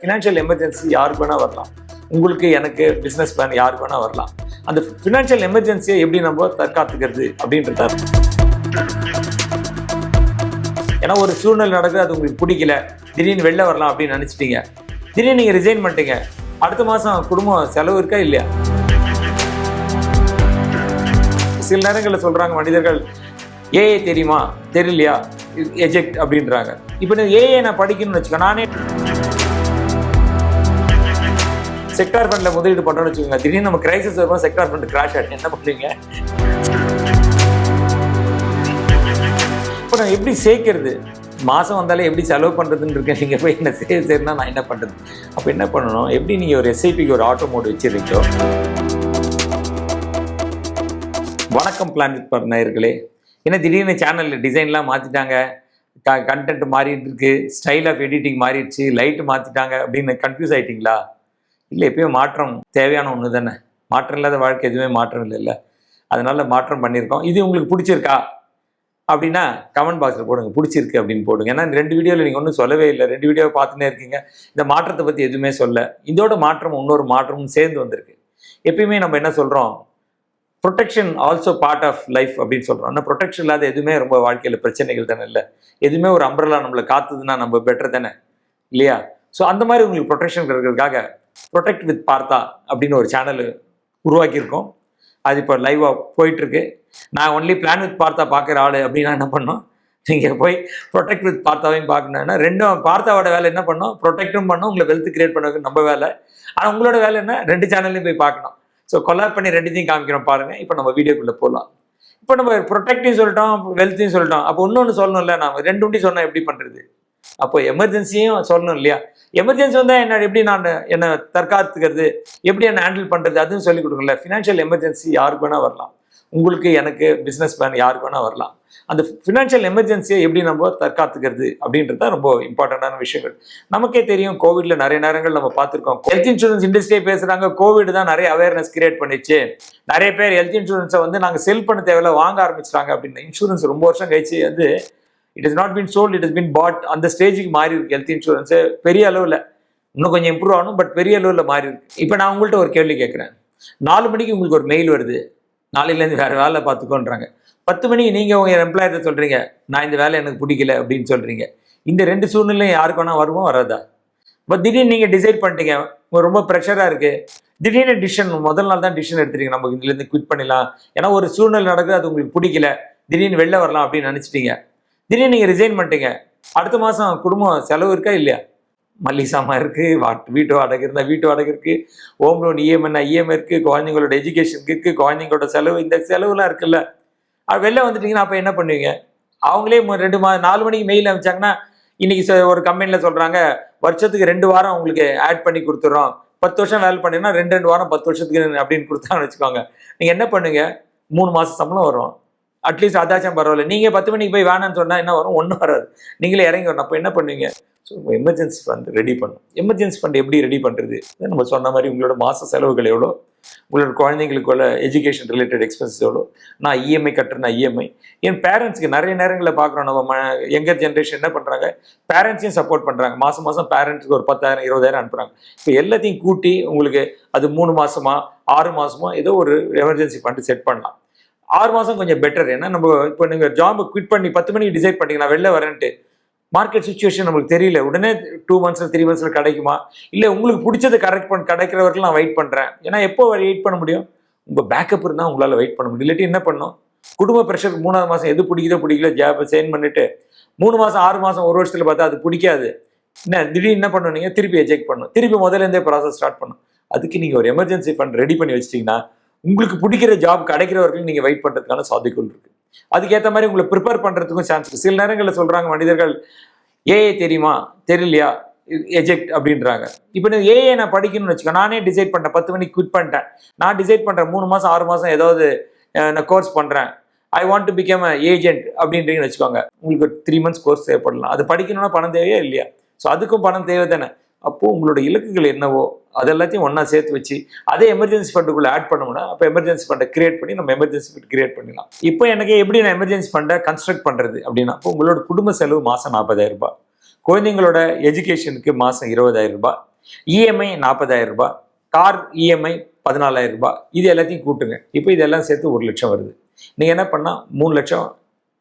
Financial emergency யாருக்கு வேணா வரலாம். உங்களுக்கு, எனக்கு, பிஸ்னஸ் பிளான் யாருக்கு வேணா வரலாம். அந்த ஃபினான்ஷியல் எமர்ஜென்சியை எப்படி நம்ம தற்காத்துக்கிறது அப்படின்றத. ஏன்னா ஒரு சூழ்நிலை நடக்குது, அது உங்களுக்கு பிடிக்கல, திடீர்னு வெளில வரலாம் அப்படின்னு நினச்சிட்டீங்க. திடீர்னு நீங்கள் ரிசைன் பண்ணிட்டீங்க. அடுத்த மாதம் குடும்பம் செலவு இருக்கா இல்லையா? சில நேரங்களில் சொல்கிறாங்க மனிதர்கள், ஏஏ தெரியுமா, தெரியலையா, எஜெக்ட் அப்படின்றாங்க. இப்போ ஏஏ நான் படிக்கணும்னு வச்சுக்கோ, நானே செக்டார் ஃபண்டில் முதலீடு பண்ணுறோன்னு வச்சுக்கோங்க. திடீர்னு நம்ம கிரைசிஸ் வரும்போது செக்டார் ஃபண்ட் கிராஷ் ஆகிட்டு என்ன பண்ணுவீங்க? இப்போ நான் எப்படி சேர்க்கறது, மாதம் வந்தாலே எப்படி செலவு பண்ணுறதுன்னு இருக்கேன். நீங்கள் போய் என்ன சேர்னா நான் என்ன பண்ணுறது? அப்போ என்ன பண்ணணும், எப்படி நீங்கள் ஒரு எஸ்ஐபிக்கு ஒரு ஆட்டோ மோட் வச்சுருக்கீங்களோ. வணக்கம் பிளான் வித் நேயர்களே. ஏன்னா திடீர்னு சேனலில் டிசைன்லாம் மாற்றிட்டாங்க, கண்டென்ட் மாறிட்டு இருக்கு, ஸ்டைல் ஆஃப் எடிட்டிங் மாறிடுச்சு, லைட்டு மாற்றிட்டாங்க அப்படின்னு கன்ஃபியூஸ் ஆகிட்டிங்களா? இல்லை, எப்பயும் மாற்றம் தேவையான ஒன்று தானே. மாற்றம் இல்லாத வாழ்க்கை எதுவுமே மாற்றம் இல்லைல்ல. அதனால மாற்றம் பண்ணியிருக்கோம். இது உங்களுக்கு பிடிச்சிருக்கா அப்படின்னா கமெண்ட் பாக்ஸில் போடுங்க, பிடிச்சிருக்கு அப்படின்னு போடுங்க. ஏன்னா இந்த 2 வீடியோவில் நீங்கள் ஒன்றும் சொல்லவே இல்லை, 2 வீடியோவை பார்த்துன்னே இருக்கீங்க. இந்த மாற்றத்தை பற்றி எதுவுமே சொல்ல. இதோட மாற்றம் இன்னொரு மாற்றமும் சேர்ந்து வந்திருக்கு. எப்பயுமே நம்ம என்ன சொல்கிறோம், protection also part of life அப்படின்னு சொல்கிறோம். ஆனால் ப்ரொடெக்ஷன் இல்லாத எதுவுமே ரொம்ப வாழ்க்கையில் பிரச்சனைகள் தானே. இல்லை, எதுவுமே ஒரு அம்பரலா நம்மளை காத்துதுன்னா நம்ம பெட்டர் தானே இல்லையா? ஸோ அந்த மாதிரி உங்களுக்கு ப்ரொடெக்ஷன் இருக்கிறதுக்காக ப்ரொடெக்ட் வித் பார்த்தா அப்படின்னு ஒரு சேனல் உருவாக்கியிருக்கோம். அது இப்போ லைவாக போயிட்டுருக்கு. நான் ஒன்லி பிளான் வித் பார்த்தா பார்க்குற ஆள் அப்படின்னா என்ன பண்ணோம், நீங்கள் போய் ப்ரொடெக்ட் வித் பார்த்தாவையும் பார்க்கணுன்னா ரெண்டும் பார்த்தாவோட வேலை என்ன பண்ணோம், ப்ரொடெக்டும் பண்ணோம், உங்களை வெல்த் கிரியேட் பண்ணுறது நம்ம வேலை. ஆனால் உங்களோட வேலை என்ன, 2 சேனல்லையும் போய் பார்க்கணும். ஸோ கொலாப் பண்ணி 2த்தையும் காமிக்கிறோம் பாருங்கள். இப்போ நம்ம வீடியோக்குள்ளே போகலாம். இப்போ நம்ம ப்ரொடெக்டையும் சொல்லிட்டோம், வெல்த்தையும் சொல்லிட்டோம். அப்போ இன்னொன்று சொல்லணும்ல, நான் 2 உண்டி சொன்னால் எப்படி பண்ணுறது? அப்போ எமர்ஜென்சியும் சொல்லணும் இல்லையா? எமர்ஜென்சி வந்தால் என்ன, எப்படி நான் என்னை தற்காத்துக்கிறது, எப்படி என்னை ஹேண்டில் பண்ணுறது, அதுவும் சொல்லிக் கொடுக்கல. ஃபினான்ஷியல் எமர்ஜென்சி யாருக்கு வேணால் வரலாம். உங்களுக்கு, எனக்கு, பிஸ்னஸ் பிளான் யாருக்கு வேணால் வரலாம். அந்த ஃபினான்ஷியல் எமர்ஜென்சியை எப்படி நம்ம தற்காத்துக்கிறது அப்படின்றது தான் ரொம்ப இம்பார்ட்டண்டான விஷயங்கள். நமக்கே தெரியும், கோவிட்ல நிறைய நேரங்கள் நம்ம பார்த்துருக்கோம். ஹெல்த் இன்சூரன்ஸ் இண்டஸ்ட்ரியே பேசுகிறாங்க, கோவிட் தான் நிறைய அவேர்னஸ் கிரியேட் பண்ணிச்சு, நிறைய பேர் ஹெல்த் இன்சூரன்ஸை நாங்கள் செல் பண்ண தேவையில்ல, வாங்க ஆரம்பிச்சிட்டாங்க அப்படின்னு. இன்சூரன்ஸ் ரொம்ப வருஷம் கழிச்சு it is not been sold, it is been bought. அந்த ஸ்டேஜுக்கு மாறி இருக்கு ஹெல்த் இன்சூரன்ஸு. பெரிய அளவில் இன்னும் கொஞ்சம் இம்ப்ரூவ் ஆகணும், பட் பெரிய அளவில் மாறி இருக்கு. இப்போ நான் உங்கள்கிட்ட ஒரு கேள்வி கேட்குறேன். 4 மணிக்கு உங்களுக்கு ஒரு மெயில் வருது, நாளையிலேருந்து வேறு வேலை பார்த்துக்கோன்றாங்க. 10 மணிக்கு நீங்கள் உங்கள் எம்ப்ளாயர்கிட்ட சொல்கிறீங்க, நான் இந்த வேலை எனக்கு பிடிக்கல அப்படின்னு சொல்கிறீங்க. இந்த 2 சூழ்நிலையும் யாருக்கு வேணால் வருமோ வராதா? பட் திடீர்னு நீங்கள் டிசைட் பண்ணிட்டீங்க, ரொம்ப ப்ரெஷராக இருக்குது, திடீர்னு டிசிஷன், முதல் நாள் தான் டிசிஷன் எடுத்துட்டீங்க, நமக்கு இதுலேருந்து குவிட் பண்ணிடலாம். ஏன்னா ஒரு சூழ்நிலை நடக்குது, அது உங்களுக்கு பிடிக்கல, திடீர்னு வெளில வரலாம் அப்படின்னு நினச்சிட்டீங்க. திடீர்னு நீங்கள் ரிசைன் பண்ணிட்டீங்க. அடுத்த மாதம் குடும்பம் செலவு இருக்கா இல்லையா? மல்லிகை சாமான் இருக்குது, வீட்டு வாடகை இருந்தால் வீட்டு வாடகை இருக்குது, ஹோம் லோன் இஎம்ஐனா இஎம்ஐ இருக்குது, குழந்தைங்களோட எஜுகேஷனுக்கு இருக்குது, குழந்தைங்களோட செலவு, இந்த செலவுலாம் இருக்குல்ல. வெளில வந்துட்டீங்கன்னா அப்போ என்ன பண்ணுவீங்க? அவங்களே 4 மணிக்கு மெயில் அனுப்பிச்சாங்கன்னா, இன்றைக்கி ஒரு கம்பெனியில் சொல்கிறாங்க, வருஷத்துக்கு 2 வாரம் உங்களுக்கு ஆட் பண்ணி கொடுத்துட்றோம், 10 வருஷம் வேலை பண்ணிங்கன்னா 2 வாரம் 10 வருஷத்துக்கு அப்படின்னு கொடுத்தாங்கன்னு வச்சுக்கோங்க. நீங்கள் என்ன பண்ணுங்க, 3 மாதம் சம்பளம் வரும். அட்லீஸ்ட் அதாச்சும் பரவாயில்ல. நீங்கள் 10 மணிக்கு போய் வேணான்னு சொன்னால் என்ன வரும்? ஒன்றும் வராது. நீங்களே இறங்கி வரணும். அப்போ என்ன பண்ணுவீங்க? ஸோ எமர்ஜென்சி ஃபண்ட் ரெடி பண்ணணும். எமர்ஜென்சி ஃபண்ட் எப்படி ரெடி பண்ணுறது? நம்ம சொன்ன மாதிரி உங்களோட மாத செலவுகள் எவ்வளோ, உங்களோட குழந்தைங்களுக்குள்ள எஜுகேஷன் ரிலேட்டட் எக்ஸ்பென்சஸ் எவ்வளோ, நான் இஎம்ஐ கட்டுறேன்னா இஎம்ஐ. என் பேரண்ட்ஸ்க்கு நிறைய நேரங்களில் பார்க்குறோம், நம்ம யங்கர் ஜென்ரேஷன் என்ன பண்ணுறாங்க, பேரண்ட்ஸையும் சப்போர்ட் பண்ணுறாங்க. மாதம் பேரண்ட்ஸுக்கு ஒரு 10,000 20,000 அனுப்புகிறாங்க. இப்போ எல்லாத்தையும் கூட்டி உங்களுக்கு அது 3 மாதமா 6 மாதமோ ஏதோ ஒரு எமர்ஜென்சி ஃபண்டு செட் பண்ணலாம். 6 மாதம் கொஞ்சம் பெட்டர். ஏன்னா நம்ம இப்போ நீங்கள் ஜாபை குவிட் பண்ணி 10 மணிக்கு டிசைட் பண்ணிட்டீங்க, நான் வெளில வரேன்ட்டு, மார்க்கெட் சுச்சுவேஷன் நம்மளுக்கு தெரியல, உடனே 2 மந்த்ஸில் 3 மந்த்ஸில் கிடைக்குமா, இல்லை உங்களுக்கு பிடிச்சதை கிடைக்கிற வரைக்கும் நான் வெயிட் பண்ணுறேன். ஏன்னா எப்போ வெயிட் பண்ண முடியும்? உங்கள் பேக்கப் இருந்தால் உங்களால் வெயிட் பண்ண முடியும். இல்லாட்டி என்ன பண்ணணும், குடும்ப ப்ரெஷருக்கு 3ஆவது மாதம் எது பிடிக்கல ஜாபை சைன் பண்ணிவிட்டு 3 மாதம் 6 மாதம் 1 வருஷத்தில் பார்த்தா அது பிடிக்காது. திடீர்னு என்ன பண்ணணும், நீங்கள் திருப்பி எஜெக்ட் பண்ணணும், திருப்பி முதலேருந்தே ப்ராசஸ் ஸ்டார்ட் பண்ணணும். அதுக்கு நீங்கள் ஒரு எமர்ஜென்சி ஃபண்ட் ரெடி பண்ணி வச்சிட்டிங்கன்னா உங்களுக்கு பிடிக்கிற ஜாப் கிடைக்கிற வரைக்கும் நீங்கள் வெயிட் பண்ணுறதுக்கான சாத்தியக்கூறு இருக்குது. அதுக்கேற்ற மாதிரி உங்களை ப்ரிப்பேர் பண்ணுறதுக்கும் சான்ஸ் இருக்குது. சில நேரங்களில் சொல்கிறாங்க மனிதர்கள், ஏஏ தெரியுமா, தெரியலையா, எஜெக்ட் அப்படின்றாங்க. இப்போ ஏஏ நான் படிக்கணும்னு வச்சுக்கோ, நானே டிசைட் பண்ணிட்டேன், 10 மணிக்கு குவிட் பண்ணிட்டேன், நான் டிசைட் பண்ணுறேன் 3 மாதம் 6 மாதம் ஏதாவது நான் கோர்ஸ் பண்ணுறேன், I want to become a agent அப்படின்றீங்கன்னு வச்சுக்கோங்க. உங்களுக்கு 3 மந்த்ஸ் கோர்ஸ் தேவைப்படலாம். அது படிக்கணும்னா பணம் தேவையா இல்லையா? ஸோ அதுக்கும் பணம் தேவை தானே. அப்போது உங்களோட இலக்குகள் என்னவோ அதெல்லாத்தையும் ஒன்றா சேர்த்து வச்சு அதே எமர்ஜென்சி ஃபண்டுக்குள்ளே ஆட் பண்ணோம்னா, அப்போ எமர்ஜென்சி ஃபண்டை கிரியேட் பண்ணி நம்ம எமர்ஜென்சி ஃபண்ட் கிரியேட் பண்ணிடலாம். இப்போ எனக்கு எப்படி நான் எமர்ஜென்சி ஃபண்டை கன்ஸ்ட்ரக்ட் பண்ணுறது அப்படின்னா, இப்போ உங்களோட குடும்ப செலவு மாதம் 40,000 ரூபாய், குழந்தைங்களோட எஜுகேஷனுக்கு மாதம் 20,000 ரூபாய், இஎம்ஐ 40,000 ரூபாய், கார் இஎம்ஐ 14,000 ரூபாய். இது எல்லாத்தையும் கூட்டுங்க. இப்போ இதெல்லாம் சேர்த்து 1 லட்சம் வருது. நீங்கள் என்ன பண்ணால் 3 லட்சம்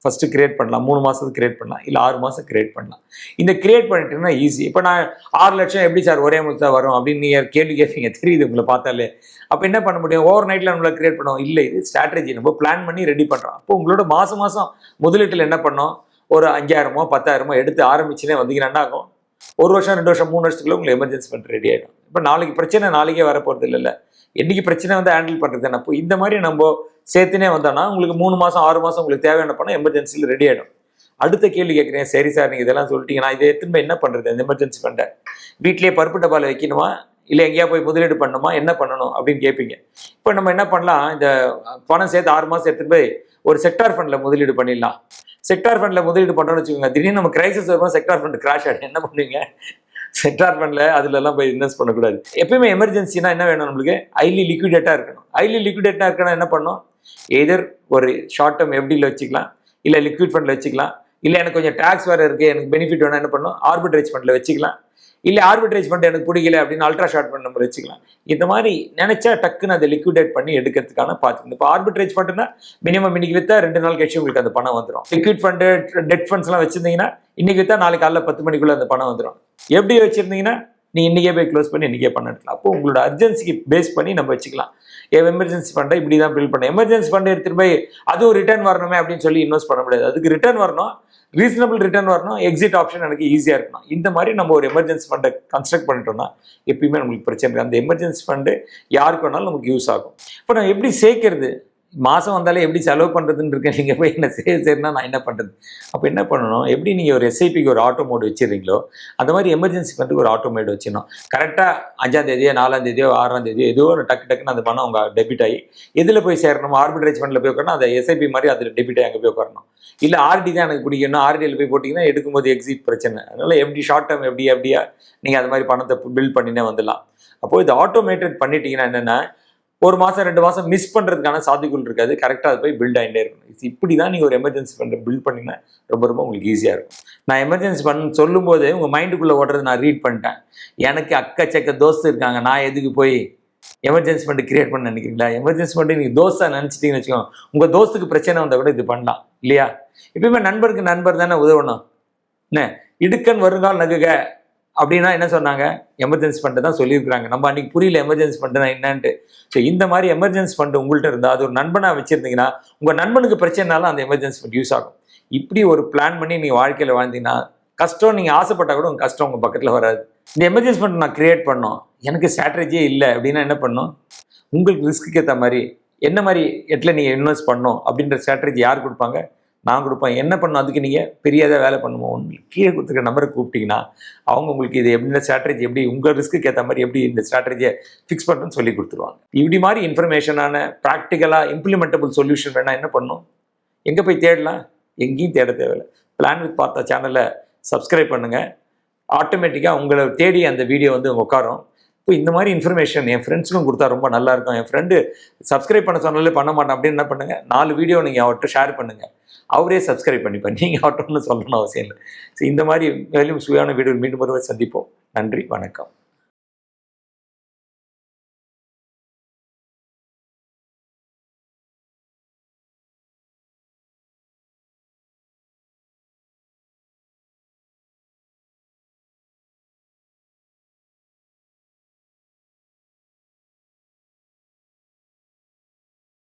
ஃபஸ்ட்டு கிரியேட் பண்ணலாம், 3 மாதத்துக்கு கிரியேட் பண்ணலாம், இல்லை 6 மாதம் கிரியேட் பண்ணலாம். இந்த கிரியேட் பண்ணிட்டீங்கன்னா ஈஸி. இப்போ நான் 6 லட்சம் எப்படி சார் ஒரே மாதம் வரும் அப்படின்னு நீங்கள் கேள்வி கேட்பீங்க, தெரியுது உங்களை பார்த்தாலே. அப்போ என்ன பண்ண முடியும்? ஓவர் நைட்டில் நம்மளை கிரியேட் பண்ணுவோம் இல்லை, இது ஸ்ட்ராட்டஜி, நம்ம பிளான் பண்ணி ரெடி பண்ணுறோம். அப்போ உங்களோட மாதம் முதலீட்டில் என்ன பண்ணோம், ஒரு 5,000மோ 10,000மோ எடுத்து ஆரம்பிச்சுனே வந்தீங்கன்னா என்ன ஆகும்? 1 வருஷம் 2 வருஷம் 3 வருஷத்துக்குள்ள உங்களுக்கு எமர்ஜென்சி ஃபண்ட் ரெடி ஆகிடும். இப்போ நாளைக்கு பிரச்சனை நாளைக்கே வரப்போகிறது இல்லைல்ல, என்றைக்கு பிரச்சனை வந்து ஹேண்டில் பண்ணுறது தானே. அப்போ இந்த மாதிரி நம்ம சேர்த்துனே வந்தோன்னா உங்களுக்கு 3 மாதம் 6 மாதம் உங்களுக்கு தேவையான பணம் எமர்ஜென்சியில் ரெடி ஆகிடும். அடுத்த கேள்வி கேட்குறேன், சரி சார் நீங்கள் இதெல்லாம் சொல்லிட்டீங்கன்னா இதை திரும்ப என்ன பண்ணுறது? இந்த எமர்ஜென்சி ஃபண்டை வீட்டிலேயே பருப்பு டப்பாவில் வைக்கணுமா, இல்லை எங்கேயா போய் முதலீடு பண்ணணுமா, என்ன பண்ணணும் அப்படின்னு கேட்பீங்க. இப்போ நம்ம என்ன பண்ணலாம், இந்த பணம் சேர்த்து 6 மாதம் எடுத்துகிட்டு போய் ஒரு செக்டார் ஃபண்டில் முதலீடு பண்ணிடலாம். செக்டார் ஃபண்டில் முதலீடு பண்ணுறோன்னு வச்சுக்கோங்க, திடீர்னு நம்ம கிரைசிஸ் வரும்போது செக்டார் ஃபண்ட் கிராஷ் ஆகிடும். என்ன பண்ணுவீங்க? செக்டார் ஃபண்டில் அதுலலாம் போய் இன்வெஸ்ட் பண்ணக்கூடாது. எப்பயுமே எமர்ஜென்சினா என்ன வேணும்? நம்மளுக்கு ஹைலி லிக்விடேட்டாக இருக்கணும். ஹைலி லிக்விடேட்டாக இருக்கணும் என்ன பண்ணணும்? எதர் ஒரு ஷார்ட் டேர்ம் எஃப்டியில் வச்சுக்கலாம், இல்லை லிக்விட் ஃபண்டில் வச்சுக்கலாம், இல்லை எனக்கு கொஞ்சம் டேக்ஸ் வேறு இருக்குது, எனக்கு பெனிஃபிட் வேணும் என்ன பண்ணணும்? ஆர்பிட்ரேஜ் ஃபண்டில் வச்சுக்கலாம், இல்லை ஆர்பிட்ரேஜ் ஃபண்ட் எனக்கு பிடிக்கல அப்படின்னு அல்ட்ரா ஷார்ட் ஃபண்ட் நம்ம வச்சுக்கலாம். இந்த மாதிரி நினைச்சா டக்குன்னு அதை லிக்விடேட் பண்ணி எடுக்கிறதுக்கான பார்த்துக்கணும். இப்போ ஆர்பிட்ரேஜ் ஃபண்ட்னா மினிமம் இன்னைக்கு விற்றா 2 நாள் கழிச்சு உங்களுக்கு அந்த பணம் வந்துடும். லிக்விட் ஃபண்டு டெட் ஃபண்ட்ஸ்லாம் வச்சிருந்தீங்கன்னா இன்னைக்கு விற்றா நாளைக்கு காலைல 10 மணிக்குள்ளே அந்த பணம் வந்துடும். எப்படி வச்சிருந்தீங்கன்னா நீ இன்றைக்கே போய் க்ளோஸ் பண்ணி இன்றைக்கே பண்ண எடுக்கலாம். அப்போ உங்களோட அர்ஜென்சிக்கு பேஸ் பண்ணி நம்ம வச்சுக்கலாம். எமர்ஜென்சி ஃபண்டை இப்படி தான் பில்ட் பண்ண. எமர்ஜென்சி ஃபண்டை எடுத்துகிட்டு போய் அதுவும் ரிட்டர்ன் வரணுமே அப்படின்னு சொல்லி இன்வெஸ்ட் பண்ண முடியாது. அதுக்கு ரிட்டர்ன் வரணும், ரீசனபிள் ரிட்டர்ன் வரணும், எக்ஸிட் ஆப்ஷன் எனக்கு ஈஸியாக இருக்கணும். இந்த மாதிரி நம்ம ஒரு எமர்ஜென்சி ஃபண்டை கன்ஸ்ட்ரக்ட் பண்ணிட்டோம்னா எப்பயுமே நம்மளுக்கு பிரச்சனை இருக்குது. அந்த எமர்ஜென்சி ஃபண்டு யாருக்கு வேணாலும் நமக்கு யூஸ் ஆகும். இப்போ நான் எப்படி சேர்க்கறது? மாதம் வந்தாலே எப்படி செலவு பண்ணுறதுன்னு இருக்கேன். நீங்கள் போய் என்ன சரினா நான் என்ன பண்ணுறது? அப்போ என்ன பண்ணணும், எப்படி நீங்கள் ஒரு எஸ்ஐபிக்கு ஒரு ஆட்டோ மோடு வச்சுருந்தீங்களோ அந்த மாதிரி எமர்ஜென்சி ஃபண்டுக்கு ஒரு ஆட்டோ மோடு வச்சிடணும். கரெக்டாக 5ஆம் தேதியோ 4ஆம் தேதியோ 6ஆம் தேதியோ ஏதோ ஒரு டக்குன்னு அந்த பணம் அவங்க டெபிட் ஆகி எதில் போய் சேரணும்? ஆர்பிட்ரேஜ் ஃபண்டில் போய் உட்காரணும், அந்த எஸ்ஐபி மாதிரி அதில் டெபிட் ஆகி அங்கே போய் உட்காரணும். இல்லை ஆர்டி தான் எனக்கு பிடிக்கணும், ஆர்டியில் போய் போட்டிங்கன்னா எடுக்கும்போது எக்ஸிட் பிரச்சனை. அதனால் எப்படி ஷார்ட் டேர்ம் எப்படியா நீங்கள் அது மாதிரி பணத்தை பில்ட் பண்ணினே வந்துடலாம். அப்போது இது ஆட்டோமேட்டட் பண்ணிட்டீங்கன்னா என்னென்னா 1 மாதம் 2 மாதம் மிஸ் பண்ணுறதுக்கான சாத்தியங்கள் இருக்காது. கரெக்டாக அது போய் பில்ட் ஆகிட்டே இருக்கணும். இப்படி தான் நீங்கள் ஒரு எமர்ஜென்சி ஃபண்டை பில்ட் பண்ணிங்கன்னா ரொம்ப உங்களுக்கு ஈஸியாக இருக்கும். நான் எமர்ஜென்சி ஃபண்ட் சொல்லும்போது உங்கள் மைண்டுக்குள்ளே ஓடுறது நான் ரீட் பண்ணிட்டேன். எனக்கு அக்கச்சக்க தோஸ்து இருக்காங்க, நான் எதுக்கு போய் எமர்ஜென்சி ஃபண்டு கிரியேட் பண்ண நினைக்கிறீங்களா? எமர்ஜென்சி ஃபண்டு நீங்கள் தோஸ்தாக நினச்சிட்டிங்கன்னு வச்சுக்கோங்க, உங்கள் தோஸ்துக்கு பிரச்சனை வந்தால் கூட இது பண்ணலாம் இல்லையா? எப்பயுமே நண்பருக்கு நண்பர் தானே உதவணும். என்ன இடுக்கன் வருங்கால் நகுக அப்படின்னா என்ன சொன்னாங்க? எமர்ஜென்சி ஃபண்டு தான் சொல்லியிருக்கிறாங்க. நம்ம அன்றைக்கி புரியல எமர்ஜென்சி ஃபண்டுனா என்னன்ட்டு. ஸோ இந்த மாதிரி எமர்ஜென்சி ஃபண்டு உங்கள்கிட்ட இருந்தால் அது ஒரு நண்பனாக வச்சுருந்தீங்கன்னா உங்கள் நண்பனுக்கு பிரச்சனைனாலும் அந்த எமர்ஜென்சி ஃபண்ட் யூஸ் ஆகும். இப்படி ஒரு பிளான் பண்ணி நீங்கள் வாழ்க்கையில் வாழ்ந்தீங்கன்னா கஷ்டம் நீங்கள் ஆசைப்பட்டால் கூட உங்கள் கஷ்டம் உங்கள் பக்கத்தில் வராது. இந்த எமர்ஜென்சி ஃபண்ட் நான் கிரியேட் பண்ணோம், எனக்கு ஸ்ட்ராட்டஜியே இல்லை அப்படின்னா என்ன பண்ணணும்? உங்களுக்கு ரிஸ்க்கு ஏற்ற மாதிரி என்ன மாதிரி இடத்துல நீங்கள் இன்வெஸ்ட் பண்ணணும் அப்படின்ற ஸ்ட்ராட்டஜி யார் கொடுப்பாங்க? நான் கொடுப்பேன். என்ன பண்ணணும்? அதுக்கு நீங்கள் பெரியதாக வேலை பண்ணுவோம். உங்களுக்கு கீழே கொடுத்துருக்க நம்பரை கூப்பிட்டிங்கன்னா அவங்க உங்களுக்கு இது எப்படி ஸ்ட்ராட்டஜி எப்படி உங்கள் ரிஸ்க்கு ஏற்ற மாதிரி எப்படி இந்த ஸ்ட்ராட்டஜியை ஃபிக்ஸ் பண்ணுறதுன்னு சொல்லி கொடுத்துருவாங்க. இப்படி மாதிரி இன்ஃபர்மேஷனான ப்ராக்டிக்கலாக இம்ப்ளிமெண்டபிள் சொல்யூஷன் வேணால் என்ன பண்ணணும்? எங்கே போய் தேடலாம்? எங்கேயும் தேட தேவையில்லை. பிளான் வித் பார்த்தா சேனலை சப்ஸ்கிரைப் பண்ணுங்கள். ஆட்டோமேட்டிக்காக உங்களை தேடி அந்த வீடியோ வந்து உட்காரும். இப்போ இந்த மாதிரி இன்ஃபர்மேஷன் என் ஃப்ரெண்ட்ஸுக்கும் கொடுத்தா ரொம்ப நல்லாயிருக்கும். என் ஃப்ரெண்டு சப்ஸ்கிரைப் பண்ண சொன்னாலே பண்ண மாட்டேன் அப்படின்னு என்ன பண்ணுங்கள், 4 வீடியோ நீங்கள் அவர்கிட்ட ஷேர் பண்ணுங்கள். அவரே சப்ஸ்கிரைப் பண்ணிப்பேன், நீங்கள் அவர்கிட்ட ஒன்றும் சொல்லணும்னு அவசியம் இல்லை. ஸோ இந்த மாதிரி மேலும் சுவையான வீடியோ மீண்டும் ஒருவர் சந்திப்போம். நன்றி, வணக்கம்.